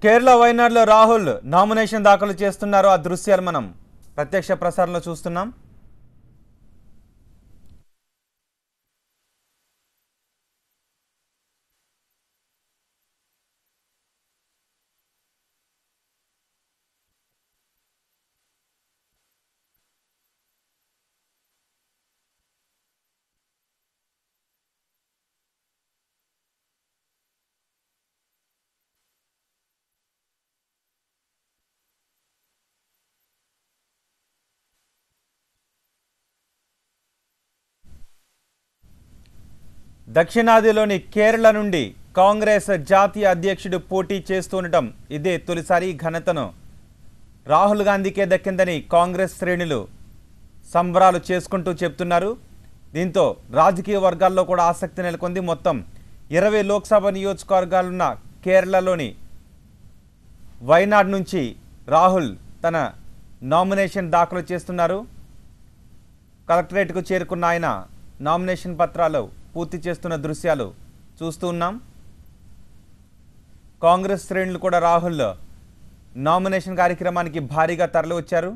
Kerala వైనాడులో Rahul nomination దాఖలు చేస్తున్నారు. ఆ దృశ్యాలు మనం ప్రత్యక్ష ప్రసారంలో చూస్తున్నాం. దక్షిణాదిలోని కేరళ నుండి కాంగ్రెస్ జాతీయ అధ్యక్షుడు పోటీ చేస్తుండటం ఇదే తొలిసారి ఘనతను రాహుల్ గాంధీకే దక్కిందని కాంగ్రెస్ శ్రేణులు సంబరాలు చేసుకుంటూ చెప్తున్నారు. దీంతో రాజకీయ వర్గాల్లో కూడా ఆసక్తి నెలకొంది. మొత్తం 20 లోక్సభ నియోజకవర్గాలున్న కేరళలోని వైనాడ్ నుంచి రాహుల్ తన నామినేషన్ దాఖలు చేస్తున్నారు. కలెక్టరేట్కు చేరుకున్న ఆయన నామినేషన్ పత్రాలు పూర్తి చేస్తున్న దృశ్యాలు చూస్తూ ఉన్నాం. కాంగ్రెస్ శ్రేణులు కూడా రాహుల్ నామినేషన్ కార్యక్రమానికి భారీగా తరలి వచ్చారు.